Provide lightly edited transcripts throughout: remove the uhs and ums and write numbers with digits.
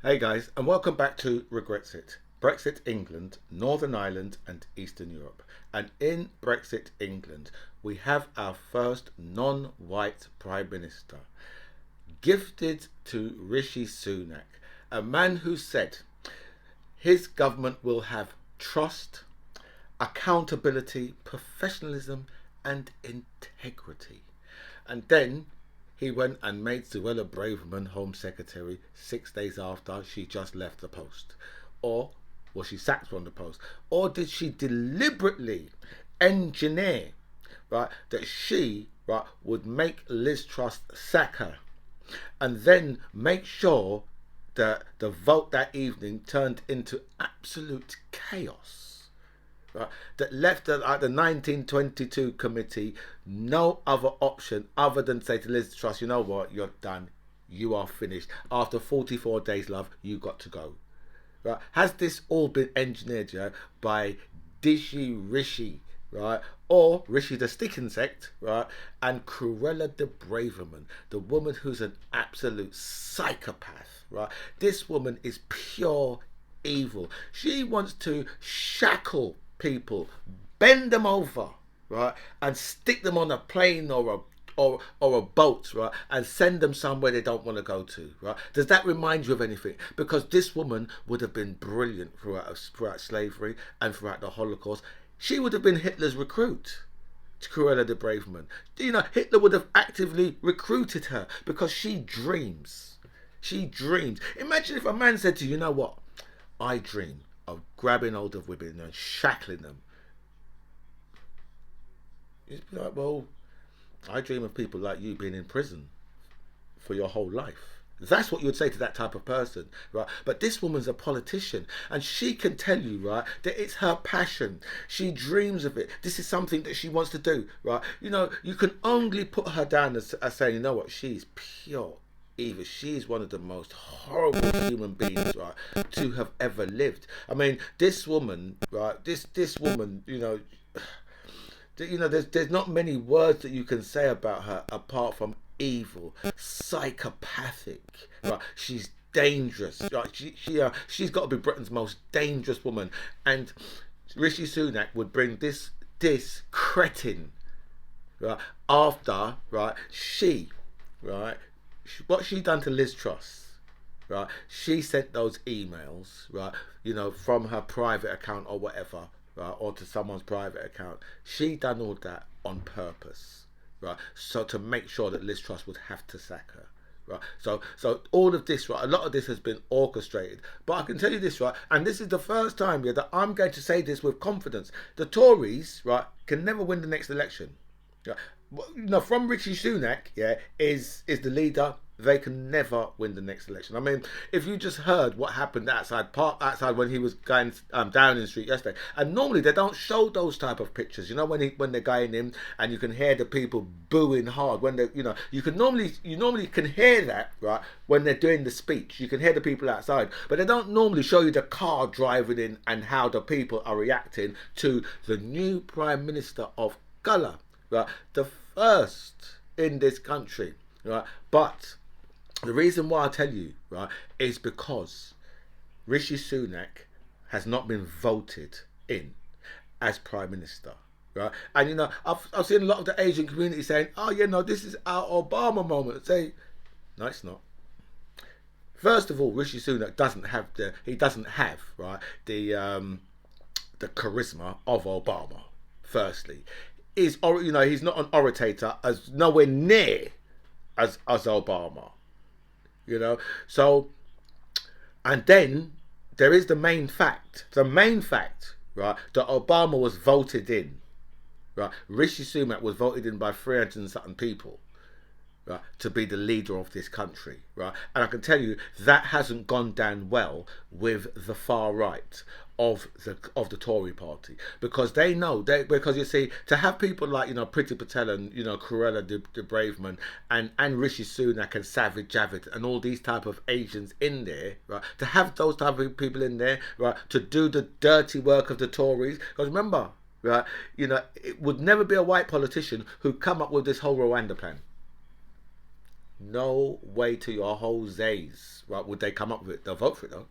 Hey guys, and welcome back to Regrexit. Brexit England, Northern Ireland, and Eastern Europe. And in Brexit England, we have our first non white Prime Minister, gifted to Rishi Sunak, a man who said his government will have trust, accountability, professionalism, and integrity. And then he went and made Cruella de Braverman Home Secretary 6 days after she just left the post. Or was she sacked from the post? Or did she deliberately engineer, right, that she, right, would make Liz Truss sack her and then make sure that the vote that evening turned into absolute chaos, right, that left the 1922 committee no other option other than say to Liz Truss, you know what, you're done, you are finished. After 44 days, love, you got to go. Right? Has this all been engineered, by Rishi, right, or Rishi the stick insect, right, and Cruella de Braverman, the woman who's an absolute psychopath, right? This woman is pure evil. She wants to shackle people, bend them over, right, and stick them on a plane or a boat, right, and send them somewhere they don't want to go to, right? Does that remind you of anything? Because this woman would have been brilliant throughout slavery and throughout the Holocaust. She would have been Hitler's recruit. Cruella de Braverman. Hitler would have actively recruited her because she dreams. She dreams. Imagine if a man said to you, you know what? I dream of grabbing hold of women and shackling them. You'd be like, well, I dream of people like you being in prison for your whole life. That's what you would say to that type of person, right? But this woman's a politician, and she can tell you, right, that it's her passion. She dreams of it. This is something that she wants to do, right? You can only put her down as saying, you know what, she's pure evil. She's one of the most horrible human beings, right, to have ever lived. I mean, this woman, right, this woman, there's not many words that you can say about her apart from evil, psychopathic. Right, she's dangerous. Right, she's got to be Britain's most dangerous woman. And Rishi Sunak would bring this cretin, right, after, right, what she done to Liz Truss. Right, she sent those emails, right, from her private account or whatever, right, or to someone's private account. She done all that on purpose, right, so to make sure that Liz Truss would have to sack her, right. So all of this, right, a lot of this has been orchestrated. But I can tell you this, right, and this is the first time, that I'm going to say this with confidence: the Tories, right, can never win the next election. Yeah. From Rishi Sunak, is the leader. They can never win the next election. I mean, if you just heard what happened outside when he was going down in the street yesterday, and normally they don't show those type of pictures. When they're going in, and you can hear the people booing hard when they, you normally can hear that, right, when they're doing the speech. You can hear the people outside, but they don't normally show you the car driving in and how the people are reacting to the new Prime Minister of colour, right, the first in this country, right, but. The reason why I tell you, right, is because Rishi Sunak has not been voted in as Prime Minister, right? And I've seen a lot of the Asian community saying, "Oh, this is our Obama moment." Say, no, it's not. First of all, Rishi Sunak doesn't have right, the charisma of Obama. Firstly, he's not an orator, as nowhere near as Obama. So, and then there is the main fact, right, that Obama was voted in, right. Rishi Sunak was voted in by 300 and something people, right, to be the leader of this country, right. And I can tell you that hasn't gone down well with the far right of the Tory party, because they know because you see, to have people like Priti Patel and Cruella de Braverman and Rishi Sunak and Savage Javid and all these type of Asians in there, right, to have those type of people in there, right, to do the dirty work of the Tories. Because remember, right, it would never be a white politician who come up with this whole Rwanda plan. no way to your Jose's, right, would they come up with it. They'll vote for it though.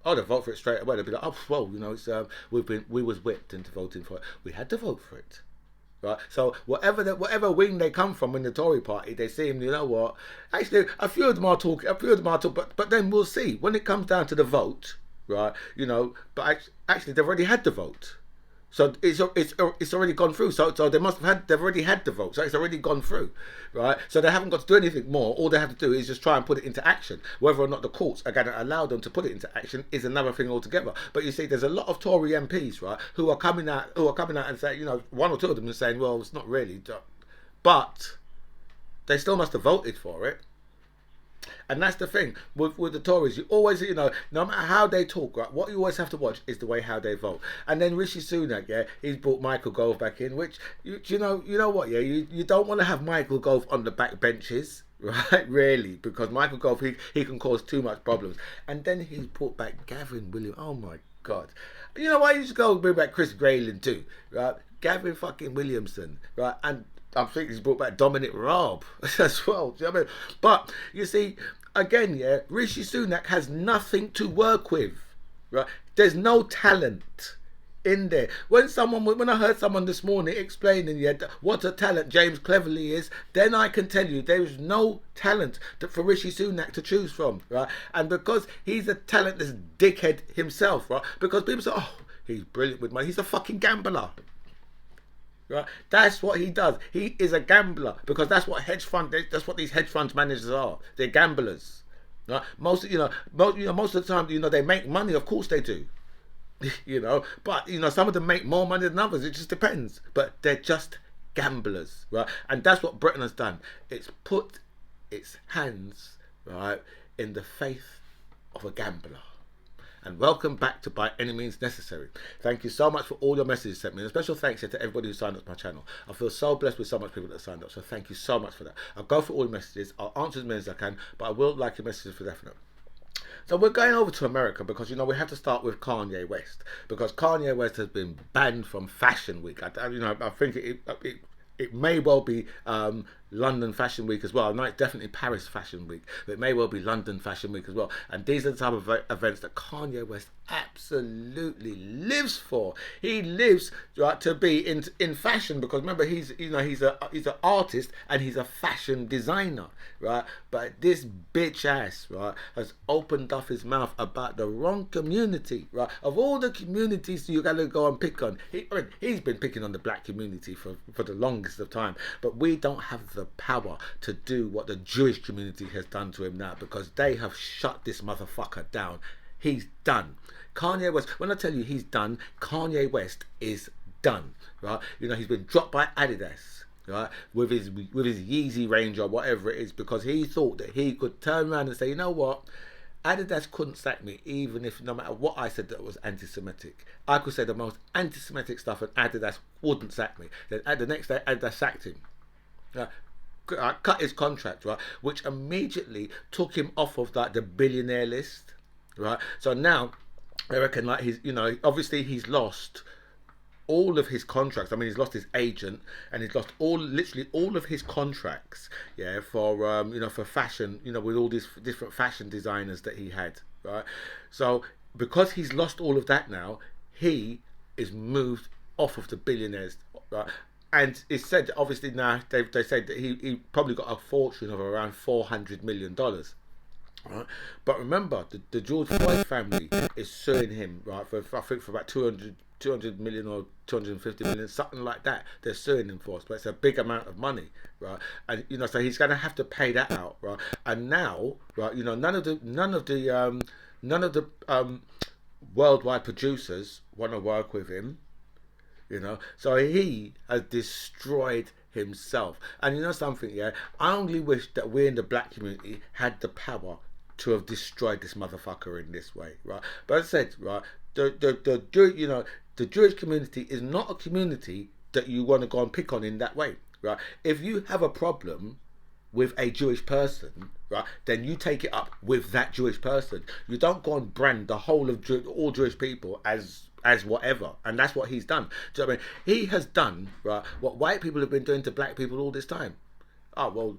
Oh, they'll vote for it straight away. They'll be like, oh, well, you know, it's we was whipped into voting for it. We had to vote for it. Right, so whatever wing they come from in the Tory party, they seem, you know what? Actually, a few of them are talking, but then we'll see when it comes down to the vote, right? You know, but actually they've already had the vote, so it's already gone through. So they've already had the vote, so it's already gone through, right? So they haven't got to do anything more. All they have to do is just try and put it into action. Whether or not the courts are going to allow them to put it into action is another thing altogether. But you see, there's a lot of Tory MPs, right, who are coming out and saying, you know, one or two of them are saying, well, it's not really, but they still must have voted for it. And that's the thing with the Tories. You always, you know, no matter how they talk, right, what you always have to watch is the way how they vote. And then Rishi Sunak, yeah, he's brought Michael Gove back in, which you know what, yeah, you don't want to have Michael Gove on the back benches, right? Really, because Michael Gove, he can cause too much problems. And then he's brought back Gavin Williams. Oh my God, you know why you just go bring back Chris Grayling too, right? Gavin fucking Williamson, right? And I think he's brought back Dominic Raab as well. Do you know what I mean? But you see, again, yeah, Rishi Sunak has nothing to work with. Right? There's no talent in there. When I heard someone this morning explaining what a talent James Cleverly is, then I can tell you there is no talent for Rishi Sunak to choose from. Right? And because he's a talentless dickhead himself, right? Because people say, oh, he's brilliant with money. He's a fucking gambler. Right? That's what he does. He is a gambler because that's what these hedge funds managers are. They're gamblers. Right? Most of the time, you know, they make money. Of course they do. You know, but you know, some of them make more money than others. It just depends. But they're just gamblers, right? And that's what Britain has done. It's put its hands, right, in the faith of a gambler. And welcome back to By Any Means Necessary. Thank you so much for all your messages sent me. And a special thanks here to everybody who signed up to my channel. I feel so blessed with so much people that signed up. So thank you so much for that. I'll go for all your messages. I'll answer as many as I can. But I will like your messages for definite. So we're going over to America because, you know, we have to start with Kanye West. Because Kanye West has been banned from Fashion Week. I think it may well be London Fashion Week as well. No, it's definitely Paris Fashion Week, but it may well be London Fashion Week as well. And these are the type of events that Kanye West absolutely lives for. He lives, right, to be in fashion because remember he's an artist and he's a fashion designer, right? But this bitch ass, right, has opened up his mouth about the wrong community, right? Of all the communities you gotta go and pick on, he's been picking on the black community for the longest of time, but we don't have the power to do what the Jewish community has done to him now because they have shut this motherfucker down. He's done. Kanye West, when I tell you he's done, Kanye West is done, right? You know, he's been dropped by Adidas, right, with his Yeezy range or whatever it is because he thought that he could turn around and say, you know what, Adidas couldn't sack me even if no matter what I said that was anti-Semitic. I could say the most anti-Semitic stuff and Adidas wouldn't sack me. Then the next day Adidas sacked him. Cut his contract, right, which immediately took him off of like the billionaire list, right? So now I reckon like obviously he's lost all of his contracts. I mean, he's lost his agent and he's lost literally all of his contracts, yeah, for for fashion, with all these different fashion designers that he had, right? So because he's lost all of that now, he is moved off of the billionaires, right? And it's said, obviously now, they said that he probably got a fortune of around $400 million. Right? But remember, the George Floyd family is suing him, right, for about 200 million or 250 million, something like that. They're suing him for, but it's a big amount of money, right? And so he's going to have to pay that out, right? And now, right, none of the worldwide producers want to work with him. So he has destroyed himself. And you know something, yeah? I only wish that we in the black community had the power to have destroyed this motherfucker in this way, right? But as I said, right, the Jewish community is not a community that you want to go and pick on in that way, right? If you have a problem with a Jewish person, right, then you take it up with that Jewish person. You don't go and brand the whole of all Jewish people as whatever, and that's what he's done. Do you know what I mean? He has done, right, what white people have been doing to black people all this time. Oh well,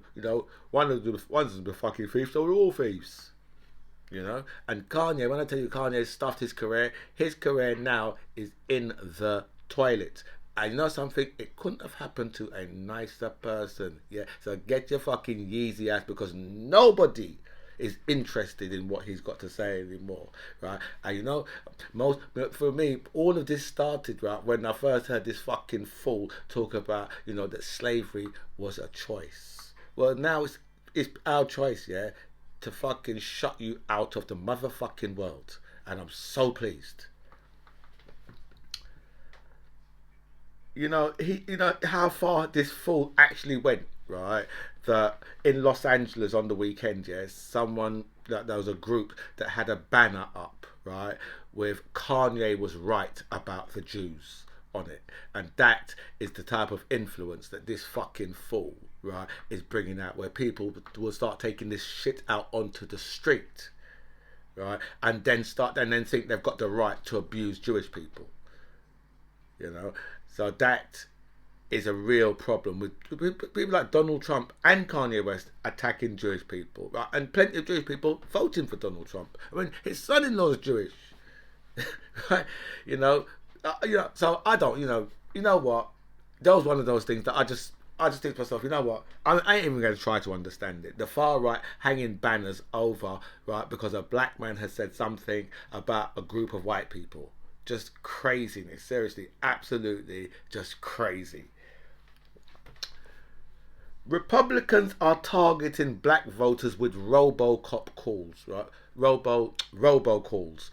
one's the fucking thief, so we're all thieves. And Kanye, when I tell you Kanye stuffed his career now is in the toilet. And you know something? It couldn't have happened to a nicer person. Yeah. So get your fucking Yeezy ass, because nobody is interested in what he's got to say anymore, right? And most for me, all of this started right when I first heard this fucking fool talk about that slavery was a choice. Well, now it's our choice, yeah, to fucking shut you out of the motherfucking world, and I'm so pleased. How far this fool actually went, right? That in Los Angeles on the weekend, yeah, there was a group that had a banner up, right, with Kanye was right about the Jews on it, and that is the type of influence that this fucking fool, right, is bringing out, where people will start taking this shit out onto the street, right, and then think they've got the right to abuse Jewish people. So that is a real problem with people like Donald Trump and Kanye West attacking Jewish people, right? And plenty of Jewish people voting for Donald Trump. I mean, his son-in-law is Jewish, right? So I don't, you know what? That was one of those things that I just think to myself, you know what? I ain't even going to try to understand it. The far right hanging banners over, right, because a black man has said something about a group of white people. Just craziness, seriously, absolutely just crazy. Republicans are targeting black voters with robocop calls, right? Robocop, robocalls,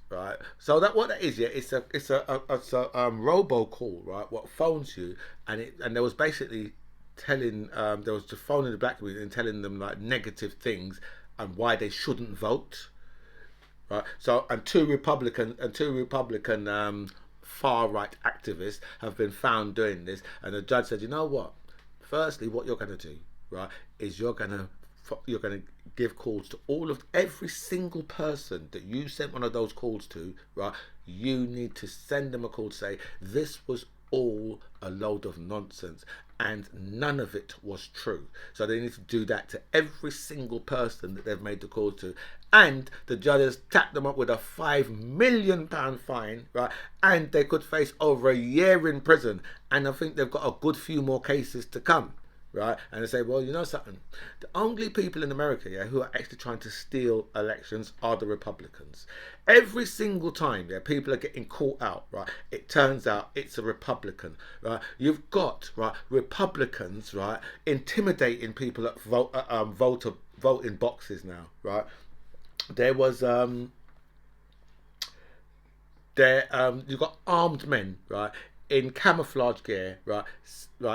right? So what that is, yeah, it's a robocall, right? What phones you, and there was basically telling there was just phoning the black community and telling them like negative things and why they shouldn't vote. Right. So two Republican far right activists have been found doing this, and the judge said, you know what? Firstly, what you're going to do, right, is you're going to give calls to every single person that you sent one of those calls to, right? You need to send them a call to say this was all a load of nonsense and none of it was true. So they need to do that to every single person that they've made the call to. And the judges tapped them up with a £5 million fine, right? And they could face over a year in prison. And I think they've got a good few more cases to come, right? And they say, well, you know something? The only people in America, yeah, who are actually trying to steal elections are the Republicans. Every single time, yeah, people are getting caught out, right? It turns out it's a Republican, right? You've got, right, Republicans, right, intimidating people at voting boxes now, right? There was you've got armed men, right, in camouflage gear, right,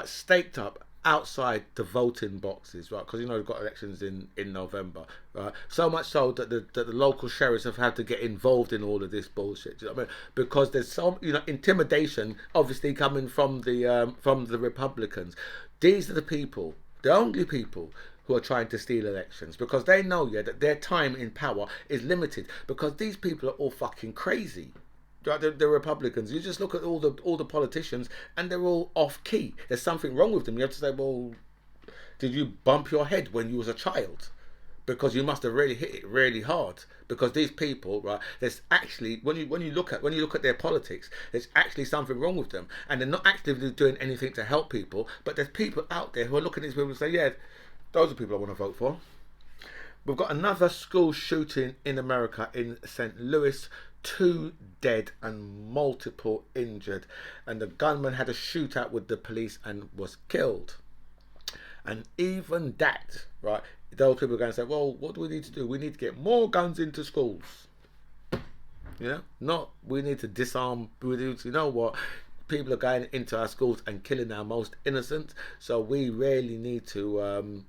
staked up outside the voting boxes, right, because they've got elections in November, right. So much so that the local sheriffs have had to get involved in all of this bullshit. Do you know what I mean? Because there's some intimidation, obviously coming from the Republicans. These are the people, the only people who are trying to steal elections, because they know, yeah, that their time in power is limited, because these people are all fucking crazy. The Republicans. You just look at all the politicians, and they're all off key. There's something wrong with them. You have to say, well, did you bump your head when you was a child? Because you must have really hit it really hard. Because these people, right? There's actually when you look at their politics, there's actually something wrong with them, and they're not actively doing anything to help people. But there's people out there who are looking at these people and say, yeah, those are people I want to vote for. We've got another school shooting in America in St. Louis. 2 dead and multiple injured, and the gunman had a shootout with the police and was killed. And even that, right, those people are going to say, well, what do we need to do? We need to get more guns into schools. Not we need to disarm. You know what? People are going into our schools and killing our most innocent, so we really need to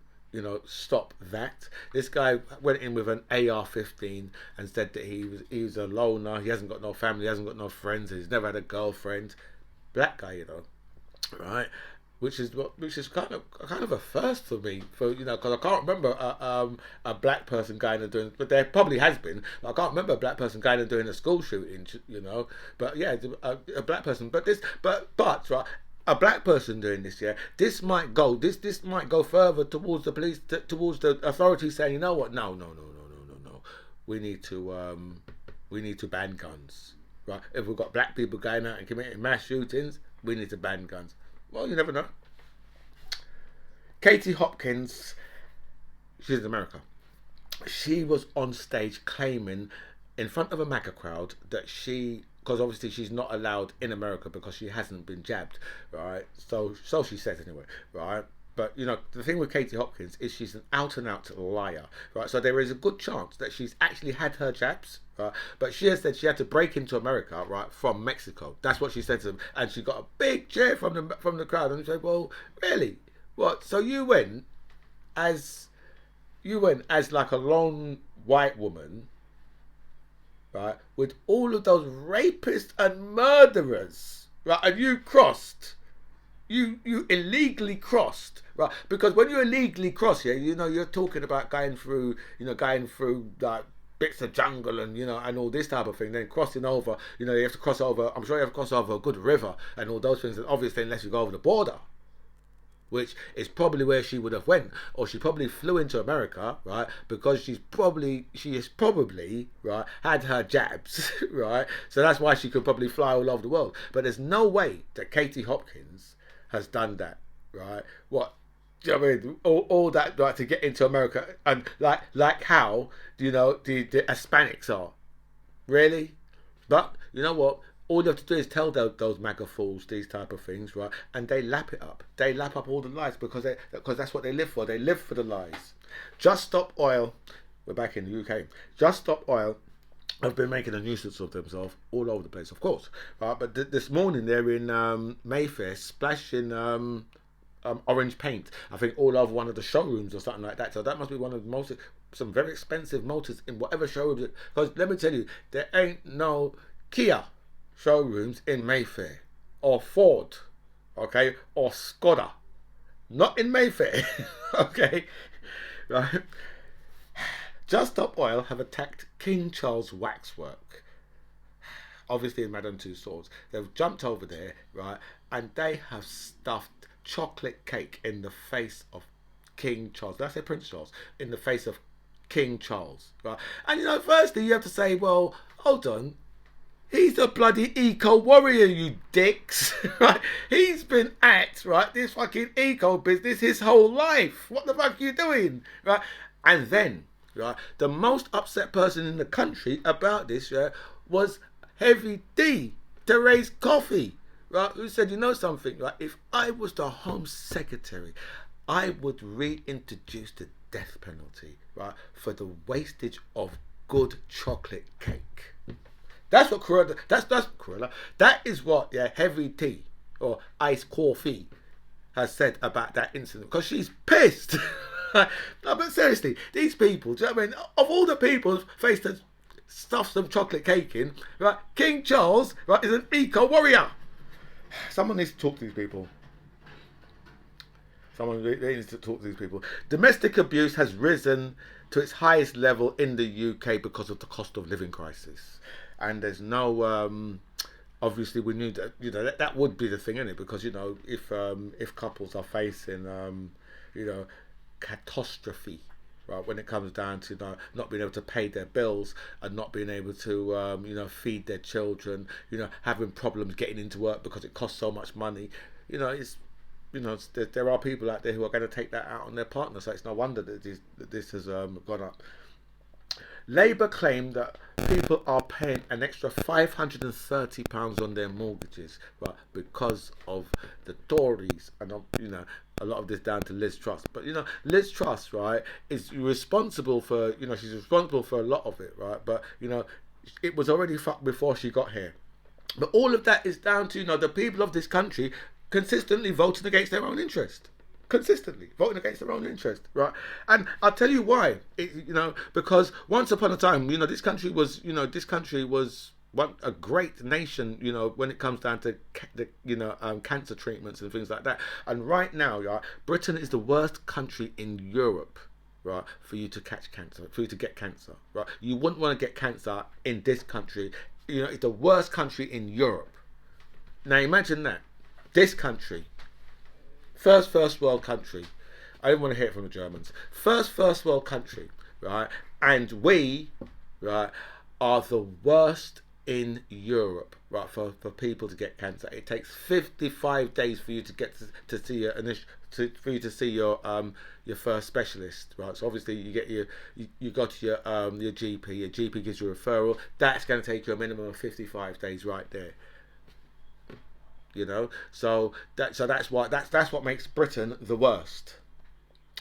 stop that. This guy went in with an AR-15 and said that he was a loner. He hasn't got no family, he hasn't got no friends, he's never had a girlfriend. Black guy, right? Which is kind of a first for me, because I can't remember a black person going and doing, but there probably has been. I can't remember a black person going and doing a school shooting, But yeah, a black person. But right. a black person doing this, yeah, this might go further towards the police, towards the authorities saying, you know what, no, we need to ban guns, right? If we've got black people going out and committing mass shootings, we need to ban guns. Well, you never know. Katie Hopkins, she's in America. She was on stage claiming in front of a MAGA crowd that because obviously she's not allowed in America because she hasn't been jabbed, right? So she says anyway, right? But you know, the thing with Katie Hopkins is she's an out and out liar, right? So there is a good chance that she's actually had her jabs, right? But she has said she had to break into America, right, from Mexico. That's what she said to them, and she got a big cheer from the crowd. And she said, "Well, really? What? So you went as like a lone white woman, right, with all of those rapists and murderers, right, and you illegally crossed, right? Because when you illegally cross here, you know, you're talking about going through like bits of jungle and, you know, and all this type of thing, then crossing over, you know, you have to cross over, I'm sure you have to cross over a good river and all those things, and obviously unless you go over the border, which is probably where she would have went, or she probably flew into America, right? Because she is probably right, had her jabs, right? So that's why she could probably fly all over the world. But there's no way that Katie Hopkins has done that, right? What? Do you know what I mean? All that, right, to get into America, and like how, you know, the Hispanics are, really? But you know what? All you have to do is tell those MAGA fools these type of things, right? And they lap it up. They lap up all the lies because that's what they live for. They live for the lies. Just Stop Oil. We're back in the UK. Just Stop Oil have been making a nuisance of themselves all over the place, of course. Right? But this morning they're in Mayfair splashing orange paint, I think, all over one of the showrooms or something like that. So that must be one of the most, some very expensive motors in whatever showrooms. Because let me tell you, there ain't no Kia showrooms in Mayfair, or Ford, okay, or Skoda, not in Mayfair, okay, right? Just Stop Oil have attacked King Charles Waxwork, obviously in Madame Tussauds. They've jumped over there, right, and they have stuffed chocolate cake in the face of King Charles. Did I say Prince Charles? In the face of King Charles, right? And you know, firstly you have to say, well, hold on. He's a bloody eco warrior, you dicks, right? He's been at, right, this fucking eco business his whole life. What the fuck are you doing, right? And then, right, the most upset person in the country about this, right, was Heavy D, Therese Coffey, right, who said, you know something, right, if I was the Home Secretary, I would reintroduce the death penalty, right, for the wastage of good chocolate cake. That's what Cruella. That's Cruella. That is what, yeah, Heavy Tea or iced coffee has said about that incident, because she's pissed. No, but seriously, these people. Do you know what I mean? Of all the people faced to stuff some chocolate cake in, right? King Charles, right, is an eco warrior. Someone needs to talk to these people. Someone really needs to talk to these people. Domestic abuse has risen to its highest level in the UK because of the cost of living crisis. And there's no, obviously we knew that, you know, that would be the thing, isn't it? Because, you know, if couples are facing, you know, catastrophe, right, when it comes down to, you know, not being able to pay their bills and not being able to, you know, feed their children, you know, having problems getting into work because it costs so much money, you know, it's, you know, there are people out there who are going to take that out on their partner. So it's no wonder that this has gone up. Labour claimed that people are paying an extra £530 on their mortgages, right, because of the Tories, and you know, a lot of this down to Liz Truss. But you know, Liz Truss, right, is responsible for, you know, she's responsible for a lot of it, right. But you know, it was already fucked before she got here. But all of that is down to, you know, the people of this country consistently voting against their own interest. Consistently voting against their own interest, right? And I'll tell you why. You know, because once upon a time, you know, this country was a great nation, you know, when it comes down to cancer treatments and things like that. And right now, right, Britain is the worst country in Europe, right, for you to catch cancer, for you to get cancer, right? You wouldn't want to get cancer in this country. You know, it's the worst country in Europe. Now imagine that. This country, first world country. I didn't want to hear it from the Germans. First world country, right? And we, right, are the worst in Europe, right, for people to get cancer. It takes 55 days for you to get to see your first specialist, right? So obviously you get you go to your GP. Your GP gives you a referral. That's going to take you a minimum of 55 days, right there. You know, so that's what makes Britain the worst.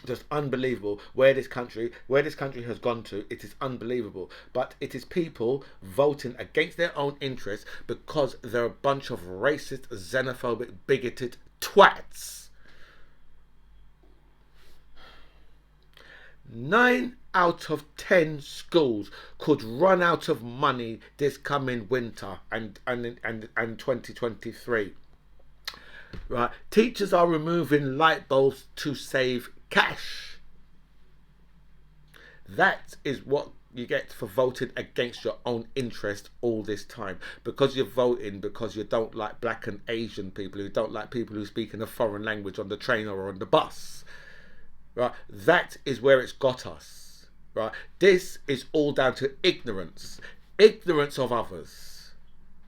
Just unbelievable where this country has gone to. It is unbelievable, but it is people voting against their own interests because they're a bunch of racist, xenophobic, bigoted twats. 9 out of 10 schools could run out of money this coming winter and 2023. Right, teachers are removing light bulbs to save cash. That is what you get for voting against your own interest all this time, because you're voting because you don't like black and Asian people, who don't like people who speak in a foreign language on the train or on the bus. Right, that is where it's got us. Right, this is all down to ignorance of others.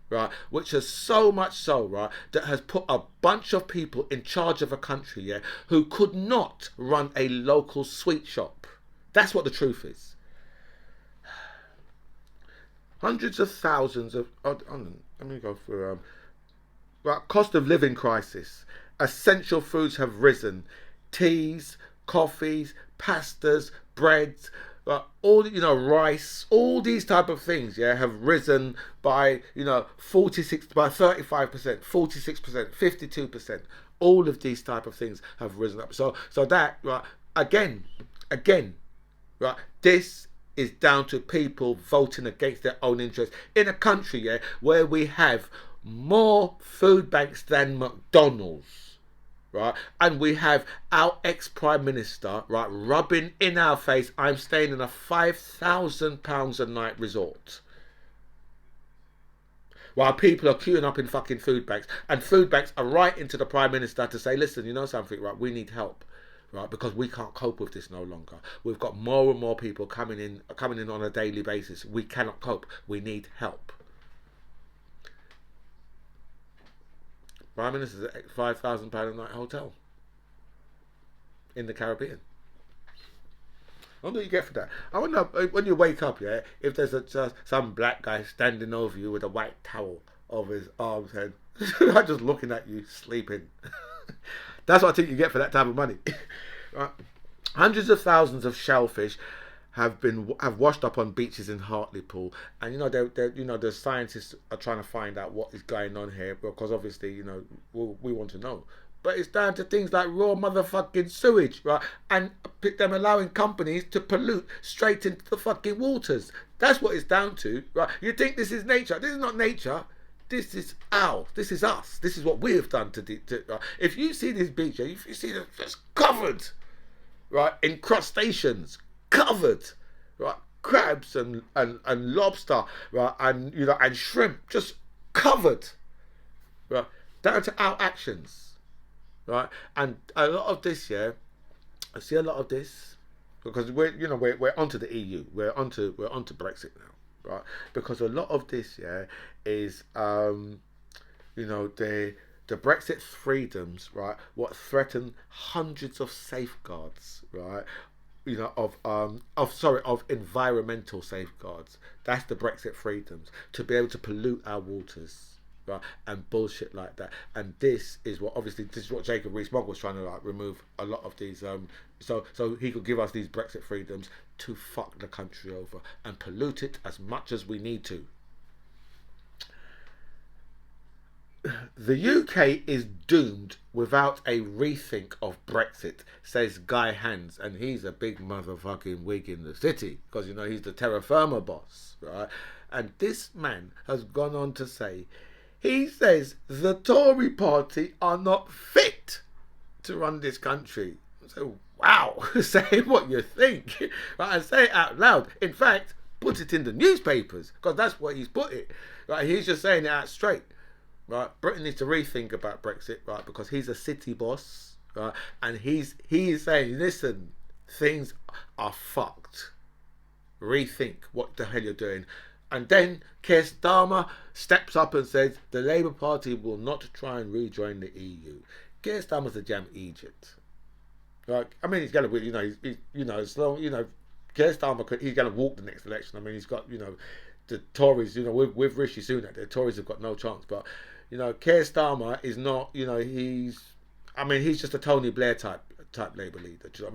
Right, which is so much so, right, that has put a bunch of people in charge of a country, yeah, who could not run a local sweet shop. That's what the truth is. Hundreds of thousands of, let me go through, right, cost of living crisis. Essential foods have risen. Teas, coffees, pastas, breads, all, rice, all these type of things, yeah, have risen by, 35%, 46%, 52%. All of these type of things have risen up. So that, right, again, right, this is down to people voting against their own interests in a country, yeah, where we have more food banks than McDonald's. Right, and we have our ex-Prime Minister, right, rubbing in our face, I'm staying in a £5,000 a night resort. While people are queuing up in fucking food banks, and food banks are writing to the Prime Minister to say, listen, you know something, right, we need help, right, because we can't cope with this no longer. We've got more and more people coming in on a daily basis. We cannot cope. We need help. Prime Minister's at £5,000 a night hotel in the Caribbean. I wonder what you get for that. I wonder when you wake up, yeah, if there's some black guy standing over you with a white towel over his arms and just looking at you sleeping. That's what I think you get for that type of money. Right. Hundreds of thousands of shellfish have washed up on beaches in Hartlepool, and the scientists are trying to find out what is going on here, because obviously we want to know. But it's down to things like raw motherfucking sewage, right, and them allowing companies to pollute straight into the fucking waters. That's what it's down to, right? You think this is nature? This is not nature. This is ours. This is us. This is what we have done right? If you see this beach, if you see it, it's covered, right, in crustaceans. Covered, right, crabs and lobster, right, and shrimp, just covered, right, down to our actions, right. And a lot of this, yeah, I see a lot of this because we're onto the EU, we're onto Brexit now, right, because a lot of this, yeah, is the Brexit freedoms, right, what threaten hundreds of safeguards, right, of environmental safeguards. That's the Brexit freedoms, to be able to pollute our waters, right, and bullshit like that. And this is what Jacob Rees-Mogg was trying to remove a lot of these, so he could give us these Brexit freedoms to fuck the country over and pollute it as much as we need to. The UK is doomed without a rethink of Brexit, says Guy Hands, and he's a big motherfucking wig in the city, because he's the terra firma boss, right? And this man has gone on to say, he says the Tory party are not fit to run this country. So wow, say what you think, right? And say it out loud. In fact, put it in the newspapers, because that's where he's put it, right? He's just saying it out straight. right? Britain needs to rethink about Brexit, right? Because he's a city boss, right? And he's saying, listen, things are fucked. Rethink what the hell you're doing. And then Keir Starmer steps up and says the Labour Party will not try and rejoin the EU. Keir Starmer's a jam Egypt. Like, I mean, he's going to, as long, Keir Starmer, he's going to walk the next election. I mean, he's got, the Tories, with Rishi Sunak, the Tories have got no chance. But, Keir Starmer is not, he's just a Tony Blair type Labour leader. Do you know what I mean?